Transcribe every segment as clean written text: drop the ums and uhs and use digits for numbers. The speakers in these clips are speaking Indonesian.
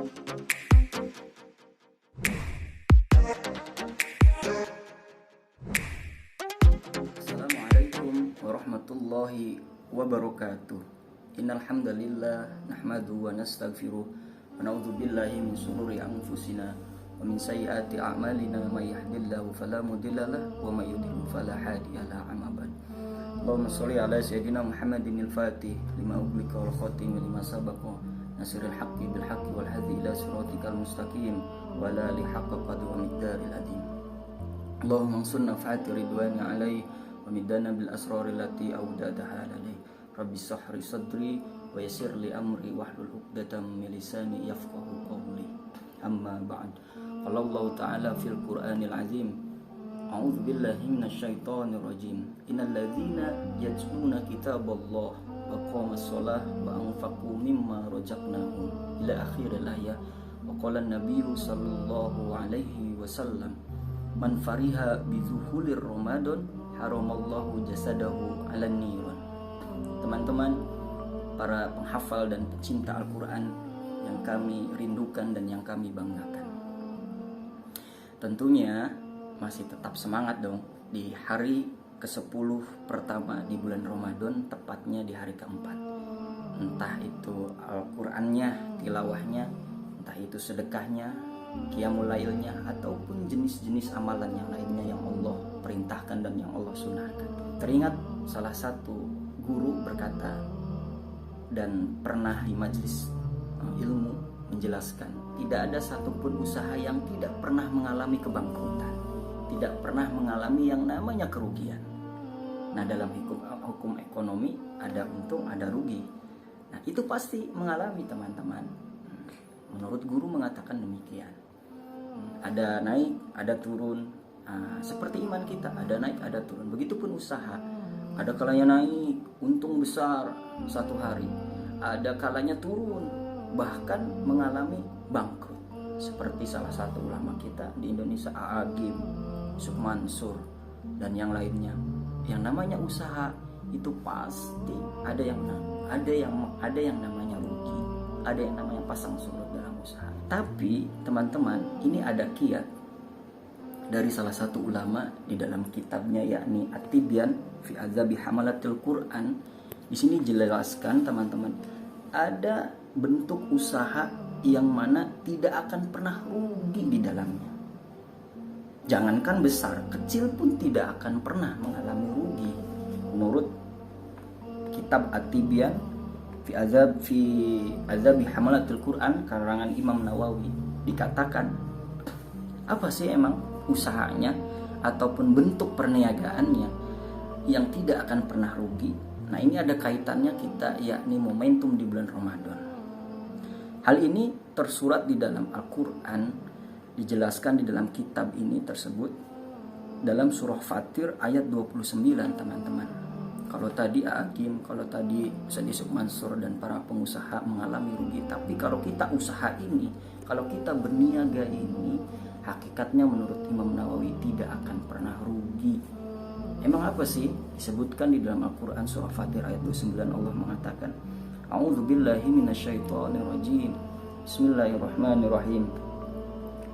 Assalamualaikum warahmatullahi wabarakatuh. Innal hamdalillah nahmaduhu wa nastaghfiruh wa na'udzu billahi min shururi anfusina wa min sayyiati a'malina may yahdihillahu fala mudilla lahu wa may yudlil fala hadiya lahu. Amma ba'd. Allahumma shalli ala sayyidina Muhammadin al-Fatih lima ughliqa wal khatim lima sabaqa nasiril haqqi bil haqqi wal hadi ila siratikal mustaqim wa la li haqqa qadri wa miqdaril adim. Allahumma sunna fa'ati ridwani alaihi wa midana bil asrari lati awdadaha lalai. Rabbi sahri sadri wa yassir li amri wahlul 'uqdatam min lisani yafqahu qawli. Amma ba'd. Qala Allah ta'ala fil Qur'anil 'azim. A'udzu billahi minasyaitonir rajim. Innal ladzina yatluna kitaballah wa aqamus shalah wa anfaqu mimma razaqnahum ila akhiril ayat. Wa qala an-nabiyyu sallallahu alaihi wasallam, man fariha bizuhulir Ramadan haramallahu jasadahu 'alan niran. Teman-teman, para penghafal dan pecinta Al-Quran yang kami rindukan dan yang kami banggakan, tentunya masih tetap semangat dong di hari ke-10 pertama di bulan Ramadan, tepatnya di hari keempat. Entah itu Al-Qurannya, tilawahnya, entah itu sedekahnya, qiyamul lailnya, ataupun jenis-jenis amalan yang lainnya yang Allah perintahkan dan yang Allah sunahkan. Teringat salah satu guru berkata dan pernah di majelis ilmu menjelaskan, tidak ada satupun usaha yang tidak pernah mengalami kebangkrutan, tidak pernah mengalami yang namanya kerugian. Nah, dalam hukum ekonomi ada untung, ada rugi. Nah, itu pasti mengalami, teman-teman. Menurut guru mengatakan demikian. Ada naik, ada turun. Seperti iman kita, ada naik, ada turun. Begitupun usaha. Ada kalanya naik, untung besar satu hari. Ada kalanya turun, bahkan mengalami bangkrut. Seperti salah satu ulama kita di Indonesia, A'agim, Sukmansur, dan yang lainnya. Yang namanya usaha itu pasti ada yang namanya rugi, ada yang namanya pasang surut dalam usaha. Tapi teman-teman, ini ada kiat dari salah satu ulama di dalam kitabnya, yakni At-Tibyan fi Adzabi Hamalatil Quran. Di sini jelaskan, teman-teman, ada bentuk usaha yang mana tidak akan pernah rugi di dalamnya. Jangankan besar, kecil pun tidak akan pernah mengalami rugi. Menurut kitab At-Tibyan fi Adzabi Hamalatil Quran karangan Imam Nawawi, dikatakan apa sih emang usahanya ataupun bentuk perniagaannya yang tidak akan pernah rugi. Nah, ini ada kaitannya kita, yakni momentum di bulan Ramadan. Hal ini tersurat di dalam Al-Quran, dijelaskan di dalam kitab ini tersebut dalam surah Fatir ayat 29, teman-teman. Kalau tadi A'agim, kalau tadi Ustadz Yusuf Mansur dan para pengusaha mengalami rugi, tapi kalau kita usaha ini, kalau kita berniaga ini, hakikatnya menurut Imam Nawawi tidak akan pernah rugi. Emang apa sih? Disebutkan di dalam Al-Quran surah Fatir ayat 29, Allah mengatakan, A'udzubillahi minasyaitonirrajim. Bismillahirrahmanirrahim.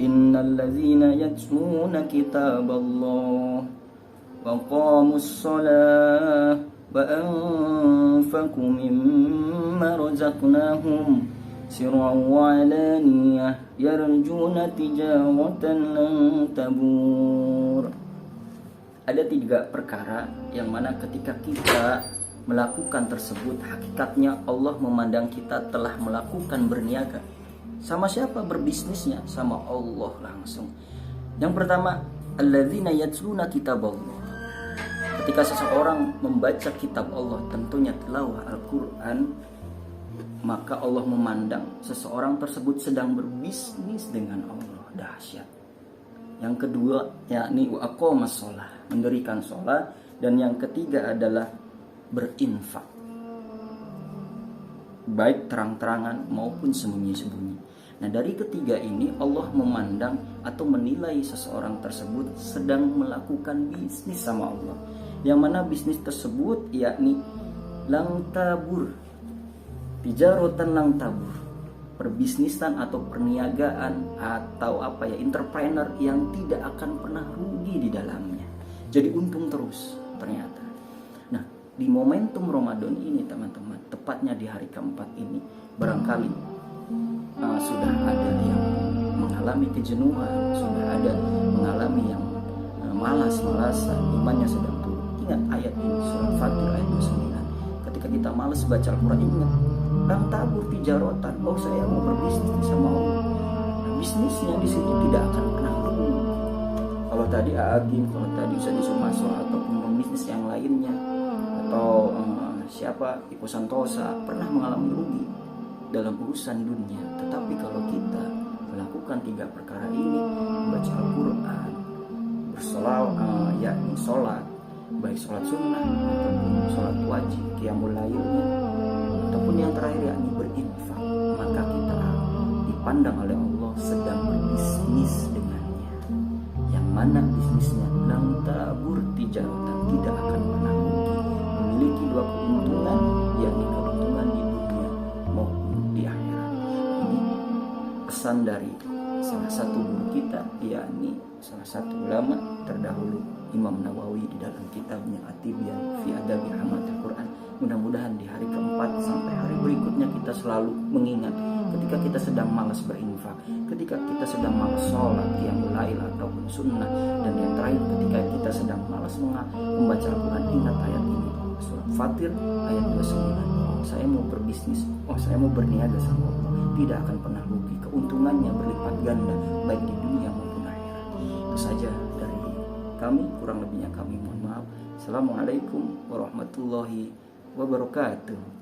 Innal ladzina yatluna kitaballah wa qamus shalah wa anfaqu mimma razaqnahum sirran wa alaniyah yarjuna tijaratan lan tabur. Ada 3 perkara yang mana ketika kita melakukan tersebut, hakikatnya Allah memandang kita telah melakukan berniaga. Sama siapa berbisnisnya? Sama Allah langsung. Yang pertama, alladzina yatluna kitaballah. Ketika seseorang membaca kitab Allah, tentunya tilawah Al-Quran, maka Allah memandang seseorang tersebut sedang berbisnis dengan Allah. Dahsyat. Yang kedua, yakni wa aqamas shalah, mendirikan sholat. Dan yang ketiga adalah berinfak, baik terang-terangan maupun sembunyi-sembunyi. Nah, dari ketiga ini Allah memandang atau menilai seseorang tersebut sedang melakukan bisnis sama Allah. Yang mana bisnis tersebut yakni lang tabur, tijaratan lang tabur, perbisnisan atau perniagaan atau entrepreneur yang tidak akan pernah rugi di dalamnya. Jadi untung terus ternyata. Nah, di momentum Ramadan ini teman-teman, tepatnya di hari keempat ini, barangkali sudah ada yang mengalami kejenuhan, sudah ada mengalami yang malas-malasan, imannya sedang turun. Ingat ayat ini, surat Fatir ayat 29. Ketika kita malas baca Al-Quran, ingat lam tabur tijarotan. Oh, saya mau berbisnis sama Allah. Nah, bisnisnya di sini tidak akan pernah rugi. Kalau tadi Agim, kalau tadi Ustaz Sumaso ataupun pembisnis yang lainnya, atau Iko Santosa pernah mengalami rugi dalam urusan dunia. Tetapi kalau kita melakukan 3 perkara ini, membaca Al-Quran, bersolawat, yakni sholat, baik sholat sunnah ataupun sholat wajib, qiyamul lailnya, ataupun yang terakhir yakni berinfak, maka kita dipandang oleh Allah sedang berbisnis dengannya. Yang mana bisnisnya lam tabur tijaratan, tidak akan pernah rugi, memiliki 2 keuntungan, yakni keuntungan di dunia maupun di akhirat. Ini pesan dari salah satu guru kita, yakni salah satu ulama terdahulu, Imam Nawawi, di dalam kitabnya At-Tibyan fi Adabi Hamatil Quran. Mudah-mudahan di hari keempat sampai hari berikutnya kita selalu mengingat ketika kita sedang malas berinfak, ketika kita sedang malas sholat, qiyamul lail ataupun sunnah, dan yang terakhir ketika kita sedang malas membaca Al-Quran, ingat ayat ini, surat Fatir ayat 29. Saya mau berbisnis, saya mau berniaga sama Allah, tidak akan pernah rugi, keuntungannya berlipat ganda baik di dunia maupun akhirat. Itu saja dari kami, kurang lebihnya kami mohon maaf. Assalamualaikum warahmatullahi wabarakatuh.